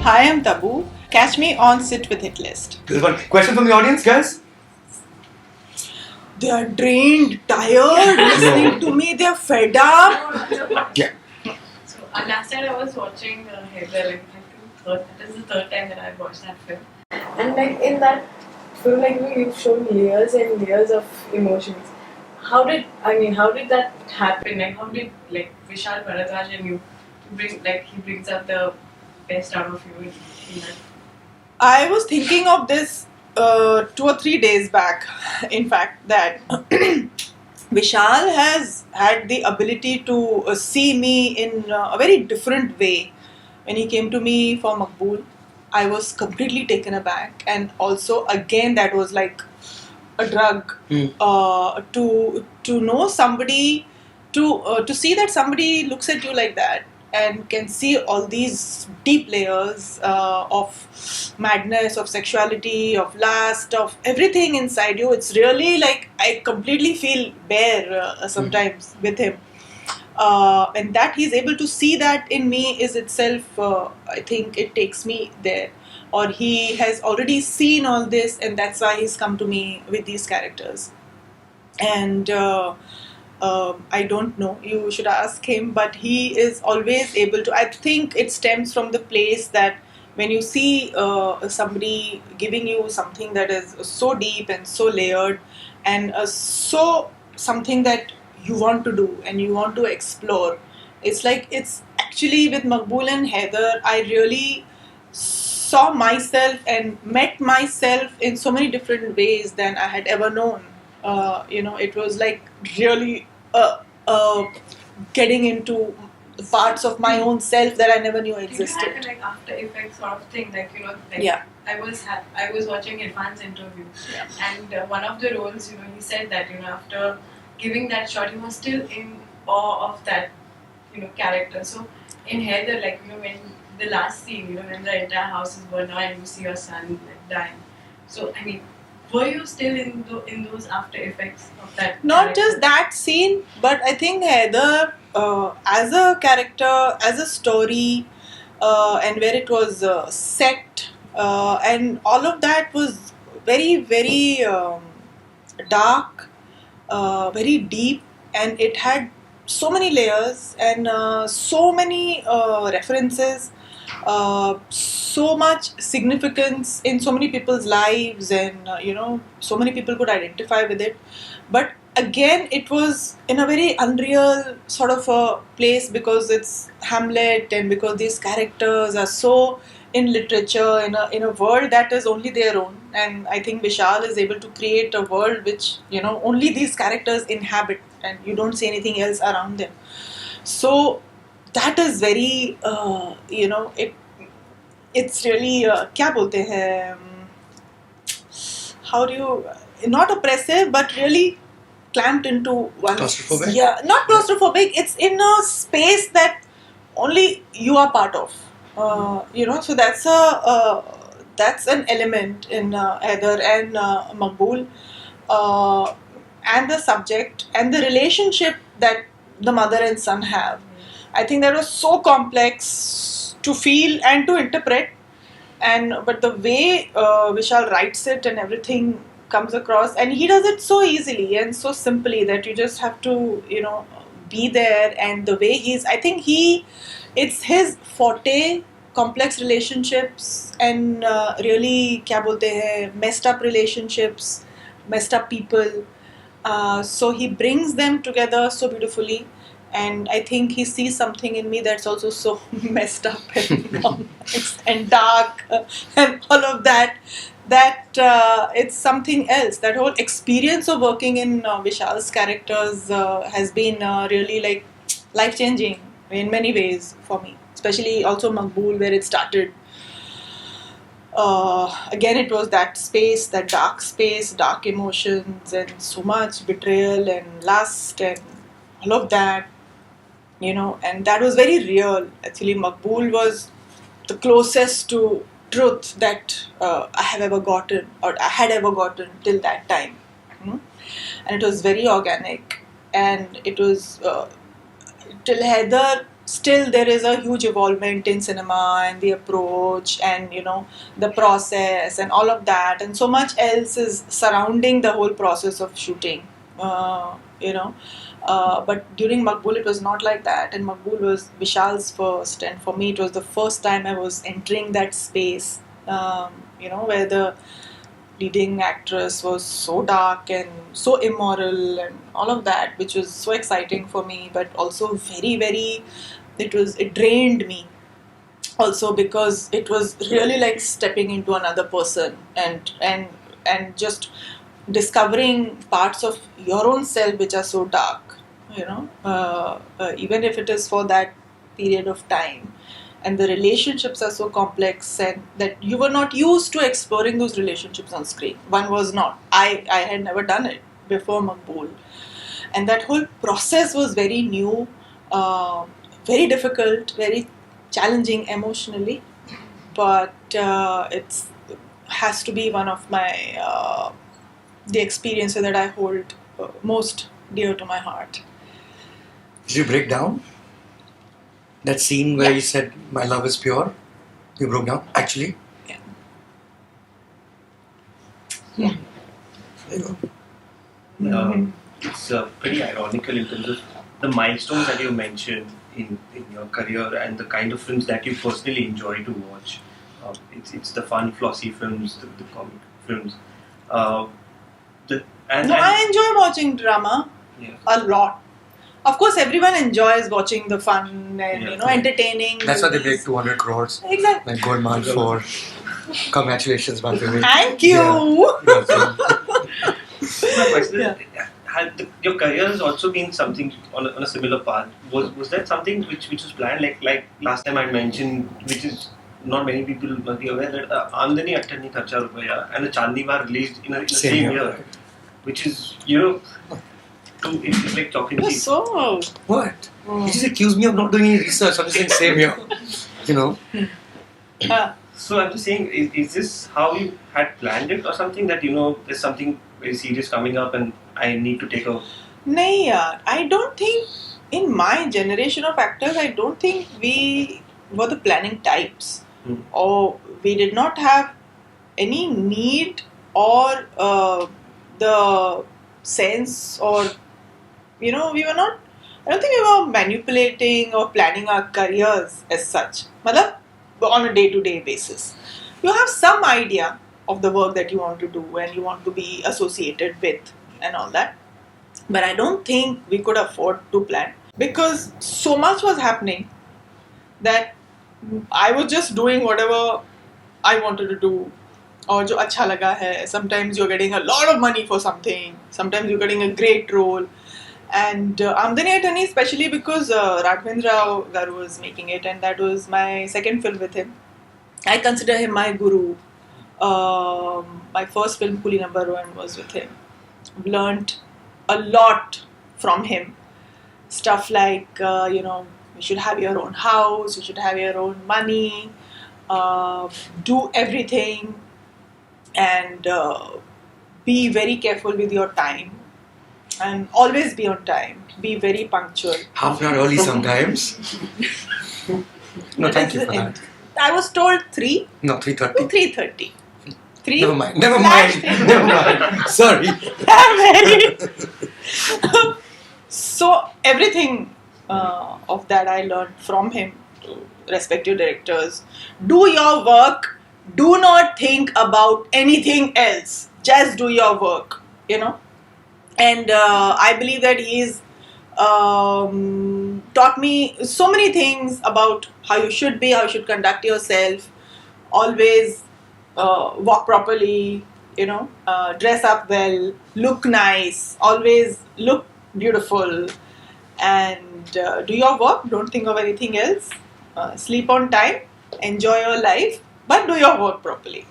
Hi, I'm Tabu. Catch me on Sit with Hitlist. There's one question from the audience, guys. They are drained, tired, listening to me. They're fed up. Yeah. So last night I was watching Heather, like this is the third time that I've watched that film. And like in that film, like you've shown layers and layers of emotions. How did that happen? Like how did like Vishal Bharadwaj and you he brings out the best out of you in that? I was thinking of this 2 or 3 days back. In fact, that Vishal has had the ability to see me in a very different way. When he came to me for Maqbool, I was completely taken aback, and also again that was like a drug. To know somebody, to see that somebody looks at you like that and can see all these deep layers of madness, of sexuality, of lust, of everything inside you. It's really like I completely feel bare sometimes with him. And that he's able to see that in me is itself, I think it takes me there. Or he has already seen all this, and that's why he's come to me with these characters. And I don't know, you should ask him, but he is always able to. I think it stems from the place that when you see somebody giving you something that is so deep and so layered and so something that you want to do and you want to explore, it's like it's actually with Maqbool and Heather, I really saw myself and met myself in so many different ways than I had ever known. It was like really getting into the parts of my own self that I never knew existed. Did you have like after effects sort of thing, like Yeah. I was watching Irfan's interview, and one of the roles, he said that after giving that shot, he was still in awe of that character. So in Heather, like when the last scene, when the entire house is burned down and you see your son like dying. So I mean, were you still in those after effects of that? Not character? just that scene, but I think Heather, as a character, as a story, and where it was set, and all of that was very, very dark, very deep, and it had so many layers and so many references, so much significance in so many people's lives, and so many people could identify with it. But again, it was in a very unreal sort of a place because it's Hamlet and because these characters are so in literature, in a world that is only their own. And I think Vishal is able to create a world which only these characters inhabit, and you don't see anything else around them. So that is very it's really क्या बोलते हैं, how do you, not oppressive but really clamped into one. Claustrophobic? Yeah, not claustrophobic. It's in a space that only you are part of. So that's an element in Heather and Maqbool, and the subject and the relationship that the mother and son have. I think that was so complex to feel and to interpret, but the way Vishal writes it and everything comes across, and he does it so easily and so simply that you just have to be there. And the way I think it's his forte, complex relationships and really क्या बोलते हैं, messed up relationships, messed up people. So he brings them together so beautifully. And I think he sees something in me that's also so messed up and complex and dark and all of that. It's something else. That whole experience of working in Vishal's characters has been really like life-changing in many ways for me. Especially also Maqbool, where it started. Again, it was that space, that dark space, dark emotions, and so much betrayal and lust and all of that. And that was very real. Actually, Maqbool was the closest to truth that I have ever gotten, or I had ever gotten till that time. And it was very organic, and it was till Heather still there is a huge evolvement in cinema and the approach and the process and all of that, and so much else is surrounding the whole process of shooting. But during Maqbool it was not like that, and Maqbool was Vishal's first, and for me it was the first time I was entering that space, where the leading actress was so dark and so immoral and all of that, which was so exciting for me, but also very, very, it drained me also, because it was really like stepping into another person and just discovering parts of your own self which are so dark, even if it is for that period of time, and the relationships are so complex, and that you were not used to exploring those relationships on screen. One was not. I had never done it before Maqbool, and that whole process was very new, very difficult, very challenging emotionally, but it has to be one of my the experiences that I hold most dear to my heart. Did you break down? That scene where you said, "My love is pure," you broke down, actually? Yeah. There you go. It's pretty ironical in terms of the milestones that you mentioned in your career and the kind of films that you personally enjoy to watch. It's the fun, flossy films, the comic films. I enjoy watching drama a lot. Of course, everyone enjoys watching the fun and entertaining. That's why they movies. make 200 crores. Exactly. Like Goldman for. Congratulations, by the way. Thank you. Yeah. My question is, your career has also been something on a similar path. Was that something which was planned? Like last time I mentioned, which is not many people must be aware that Amdani Attani Kharcha Rupaya and the Chandni Var released in the same year, which is it's like chalk and cheese. So What? You just accused me of not doing any research. I'm just saying same here. So I'm just saying, is this how you had planned it, or something that there's something very serious coming up and I need to take a... Nahi yaar, I don't think in my generation of actors, I don't think we were the planning types, or we did not have any need or the sense, or we were not. I don't think we were manipulating or planning our careers as such. Matlab, on a day-to-day basis, you have some idea of the work that you want to do and you want to be associated with and all that. But I don't think we could afford to plan, because so much was happening that I was just doing whatever I wanted to do, or jo acha laga hai. Sometimes you're getting a lot of money for something, sometimes you're getting a great role. And Amdani Attani, especially because Raghavendra Rao Garu was making it, and that was my second film with him. I consider him my guru. My first film, Kuli Number One, was with him. Learned a lot from him. Stuff like, you should have your own house, you should have your own money, do everything, and be very careful with your time. And always be on time. Be very punctual. Half an hour early sometimes. No, thank you for that. I was told 3. No, 3:30. 3:30. 3? Never mind. Sorry. So everything of that I learned from him, to respective directors. Do your work. Do not think about anything else. Just do your work. And I believe that he's taught me so many things about how you should be, how you should conduct yourself. Always walk properly, dress up well, look nice, always look beautiful, and do your work. Don't think of anything else. Sleep on time, enjoy your life, but do your work properly,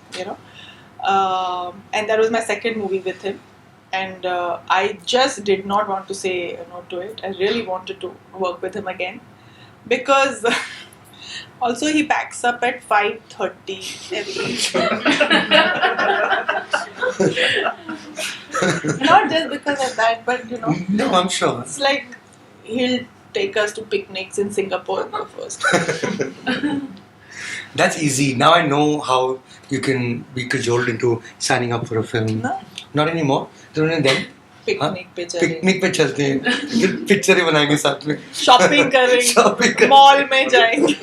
And that was my second movie with him. And I just did not want to say no to it. I really wanted to work with him again, because also he packs up at 5:30 every Not just because of that, but No, I'm sure. it's like he'll take us to picnics in Singapore in the first. That's easy. Now I know how you can be cajoled into signing up for a film. No? Not anymore. Then picnic पे चले picnic पे चलते हैं फिर picture ही बनाएंगे साथ में shopping करेंगे मॉल में जाएंगे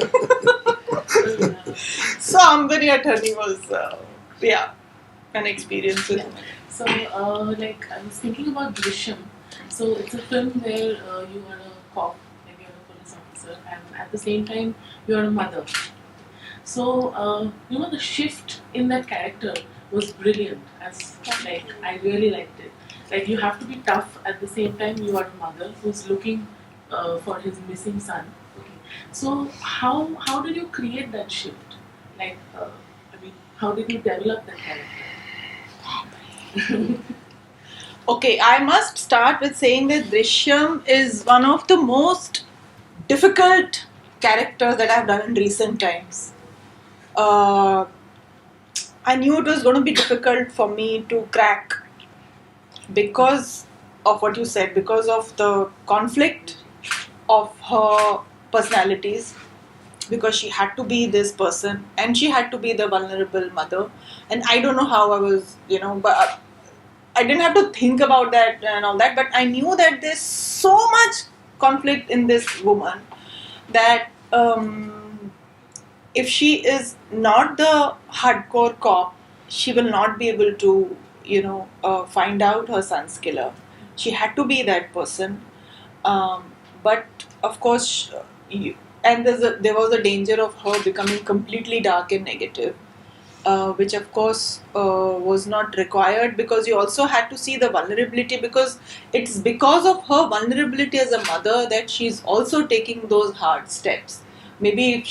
So Ambani Attorney was an experience with me. So, like, I was thinking about Drishyam. So, it's a film where you are a cop, like you're a police officer, and at the same time, you're a mother. So, the shift in that character was brilliant. I really liked it. Like, you have to be tough at the same time. You are a mother who's looking for his missing son. Okay. So, how did you create that shift? Like, how did you develop that character? Okay, I must start with saying that Drishyam is one of the most difficult characters that I've done in recent times. I knew it was going to be difficult for me to crack because of what you said, because of the conflict of her personalities, because she had to be this person and she had to be the vulnerable mother. And I don't know how I was, but I didn't have to think about that and all that, but I knew that there's so much conflict in this woman that if she is not the hardcore cop, she will not be able to, find out her son's killer. She had to be that person. But of course, there was a danger of her becoming completely dark and negative. Which of course was not required, because you also had to see the vulnerability, because it's because of her vulnerability as a mother that she's also taking those hard steps. Maybe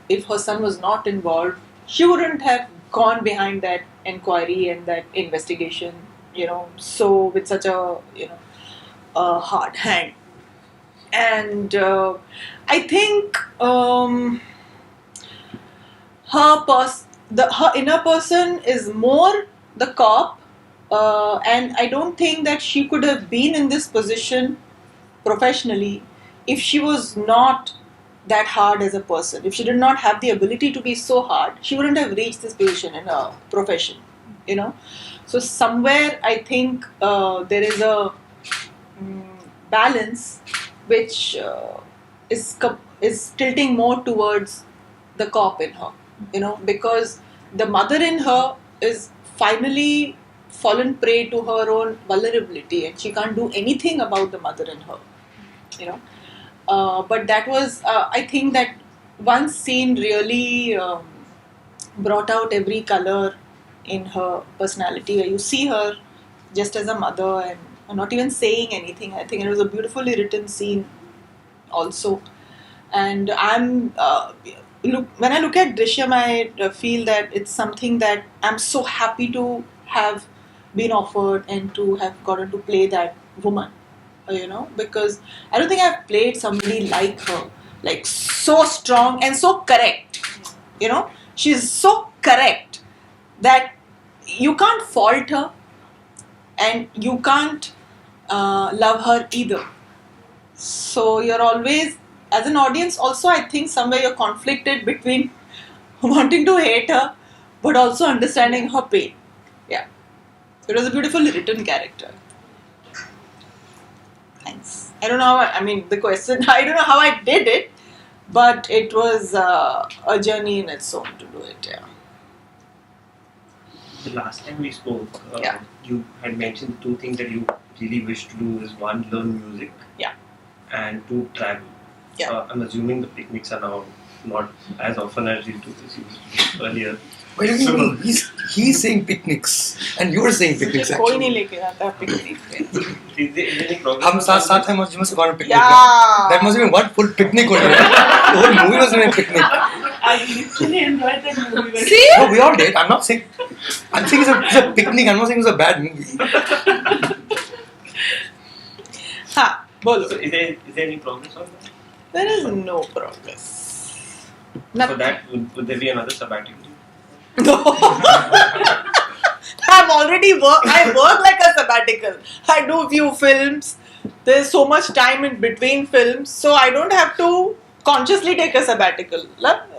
if her son was not involved, she wouldn't have gone behind that inquiry and that investigation, so with such a hard hand. And I think her inner person is more the cop, and I don't think that she could have been in this position professionally if she was not that hard as a person. If she did not have the ability to be so hard, she wouldn't have reached this position in her profession, So somewhere I think there is a balance which is tilting more towards the cop in her. Because the mother in her is finally fallen prey to her own vulnerability and she can't do anything about the mother in her, but that was, I think that one scene really brought out every color in her personality, where you see her just as a mother and not even saying anything. I think it was a beautifully written scene also. And when I look at Drishyam, I feel that it's something that I'm so happy to have been offered and to have gotten to play that woman, because I don't think I've played somebody like her, like so strong and so correct. She's so correct that you can't fault her and you can't love her either. So you're always, as an audience also, I think somewhere you're conflicted between wanting to hate her but also understanding her pain. Yeah. It was a beautifully written character. Thanks. I don't know the question, I don't know how I did it, but it was a journey in its own to do it, yeah. The last time we spoke, you had mentioned two things that you really wish to do is one, learn music, and two, travel. Yeah. I'm assuming the picnics are now not as often as you used to do earlier. Wait a minute, he's saying picnics and you're saying picnics कोई actually. नहीं लेके जाता picnic पे. Is there any progress? हम साथ हैं मस्जिद में से गए picnic. Yeah. That must have been one full picnic over there. The whole movie must have been a picnic. I literally enjoyed that movie. See? No, we all did. I'm saying it's a picnic. I'm not saying it's a bad movie. हाँ, बोलो. So is there any progress on that? There is no progress. For that, would there be another sabbatical? No. I work like a sabbatical. I do few films, there's so much time in between films, so I don't have to consciously take a sabbatical.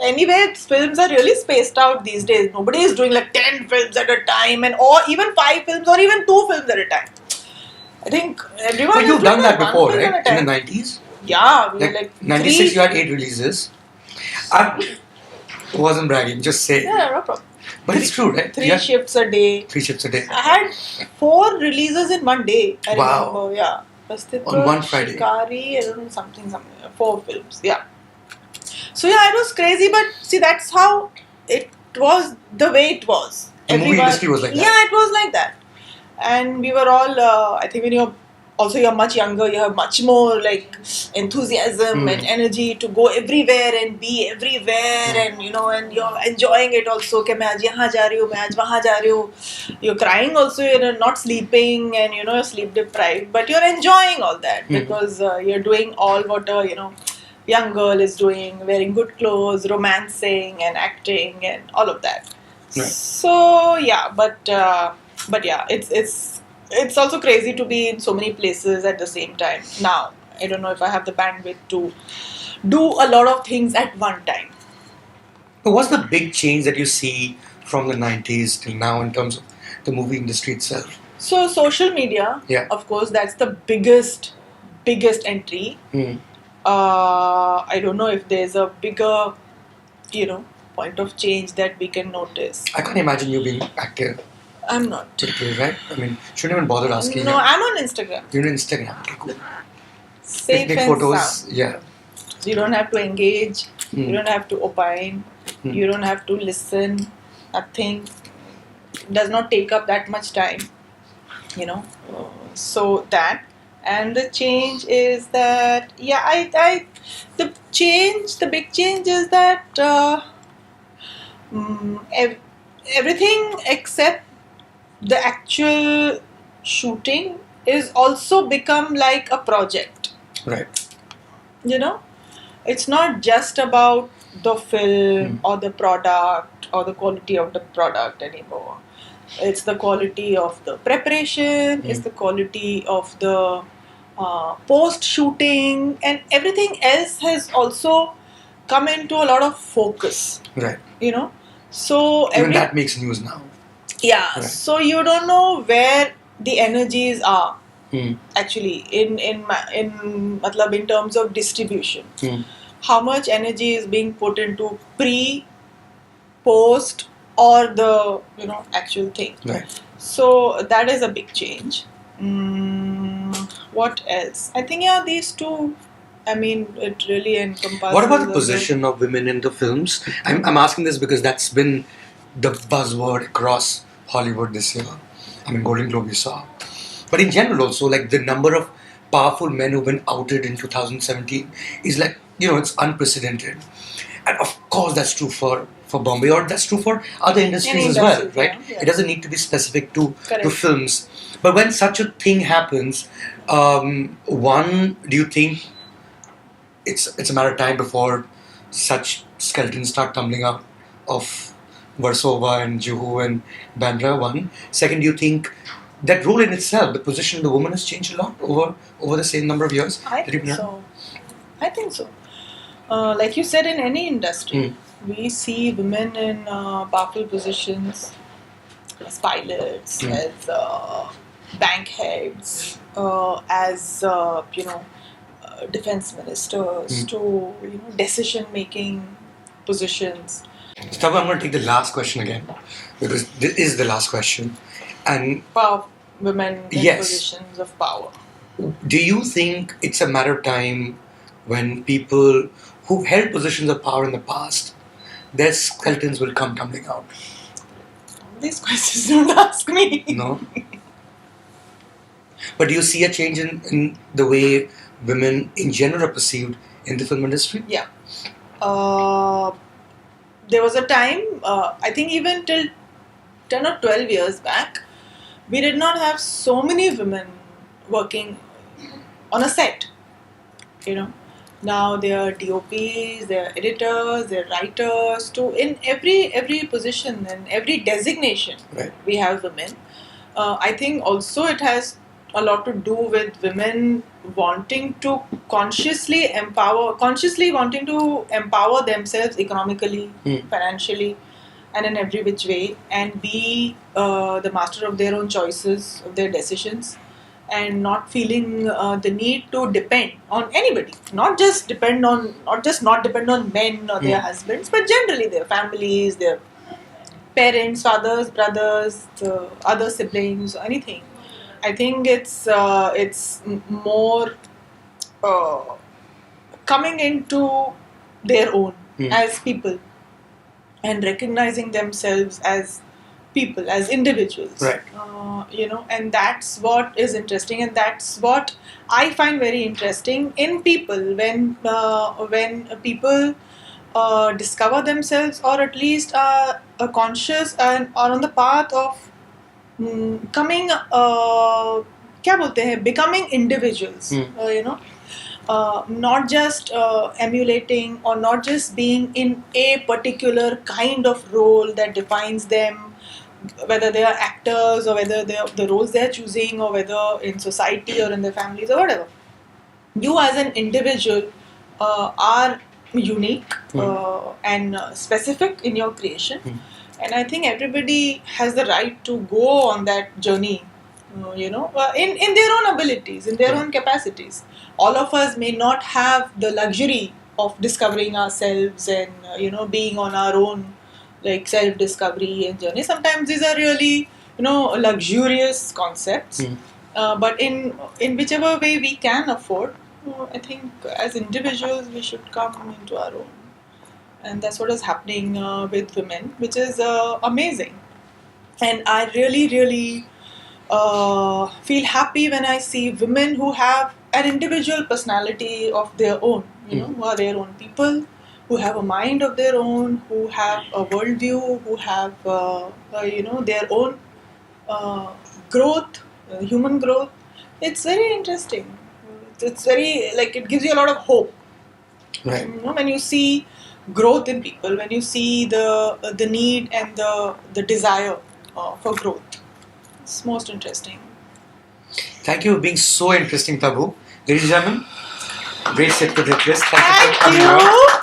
Anyway, films are really spaced out these days. Nobody is doing like 10 films at a time, or even 5 films, or even 2 films at a time. I think everyone. But is you've doing done that one before, film at a right? In time. the 90s? Yeah, we were Like like 96, 3. you had 8 releases. I wasn't bragging, just say. Yeah, no problem. But it's true, right? 3 Yeah. shifts a day. 3 shifts a day. I had 4 releases in one day. I Wow. remember, yeah. Astitva, On one Friday. Shikari, I don't know, something. 4 films, yeah. So yeah, it was crazy, but see, that's how it was, the way it was. The movie industry was like that. Yeah, it was like that. And we were all, I think when you're much younger, you have much more like enthusiasm and energy to go everywhere and be everywhere, and and you're enjoying it also. कि मैं आज यहाँ जा रही हूँ, मैं आज वहाँ जा रही हूँ. You're crying also, you're not sleeping, and you're sleep deprived, but you're enjoying all that because you're doing all what a young girl is doing, wearing good clothes, romancing and acting and all of that. Right. So yeah, but yeah, it's also crazy to be in so many places at the same time. Now, I don't know if I have the bandwidth to do a lot of things at one time. But what's the big change that you see from the 90s till now in terms of the movie industry itself? So social media, Yeah. of course, that's the biggest entry. I don't know if there's a bigger, point of change that we can notice. I can't imagine you being active, I'm not. particularly, right? I mean, shouldn't even bother asking. No, I'm on Instagram. You're on Instagram. Okay, cool. Safe Picnic and photos. sound. Yeah. You don't have to engage. You don't have to opine. You don't have to listen. Nothing. It does not take up that much time. So that. And the change is that, the big change is that everything except the actual shooting is also become like a project. Right. It's not just about the film or the product or the quality of the product anymore. It's the quality of the preparation, it's the quality of the post-shooting, and everything else has also come into a lot of focus. Right. So Even that makes news now. yeah, Right. so you don't know where the energies are actually in terms of distribution. How much energy is being put into pre, post, or the actual thing. Right. So that is a big change. What else? I think these two. I mean, it really encompasses. What about the position of women in the films? I'm asking this because that's been the buzzword across Hollywood this year. I mean, Golden Globe you saw. But in general also, like the number of powerful men who've been outed in 2017 is like, it's unprecedented. And of course that's true for Bombay, or that's true for other industries as well, right? Yeah. It doesn't need to be specific to Correct. films. But when such a thing happens, one, do you think it's a matter of time before such skeletons start tumbling out of Versova and Juhu and Bandra? One. Second, do you think that role in itself, the position of the woman, has changed a lot over the same number of years? I think so. Like you said, in any industry, we see women in powerful positions as pilots, as bank heads, as defense ministers, to decision-making positions. Tabu, I'm going to take the last question again, because this is the last question. And Women in Yes. positions of power. do you think it's a matter of time when people who've held positions of power in the past, their skeletons will come tumbling out? These questions don't ask me. No? But do you see a change in the way women in general are perceived in the film industry? Yeah. There was a time, I think even till 10 or 12 years back, we did not have so many women working on a set. Now they are DOPs, they are editors, they are writers. In every position and every designation, Right. we have women. I think also it has a lot to do with women wanting to consciously wanting to empower themselves economically, financially, and in every which way, and be the master of their own choices, of their decisions, and not feeling the need to depend on anybody. Not depend on men or their husbands, but generally their families, their parents, fathers, brothers, other siblings, or anything. I think it's more uh, coming into their own as people and recognizing themselves as people, as individuals. Right. And that's what is interesting, and that's what I find very interesting in people when people discover themselves, or at least are conscious and are on the path of coming क्या बोलते हैं becoming individuals. Not just emulating or not just being in a particular kind of role that defines them, whether they are actors or whether they are the roles they are choosing, or whether in society or in their families or whatever. You as an individual are unique and specific in your creation. And I think everybody has the right to go on that journey, in their own abilities, in their own capacities. All of us may not have the luxury of discovering ourselves and, being on our own, like self-discovery and journey. Sometimes these are really, luxurious concepts. But in whichever way we can afford, I think as individuals we should come into our own. And that's what is happening with women, which is amazing. And I really, really feel happy when I see women who have an individual personality of their own, who are their own people, who have a mind of their own, who have a worldview, who have, their own growth, human growth. It's very interesting. It's very, it gives you a lot of hope. Right. When you see growth in people, when you see the need and the desire for growth. It's most interesting. Thank you for being so interesting, Tabu. Ladies and gentlemen, great set with Hitlist. Thank you for Thank coming out. you.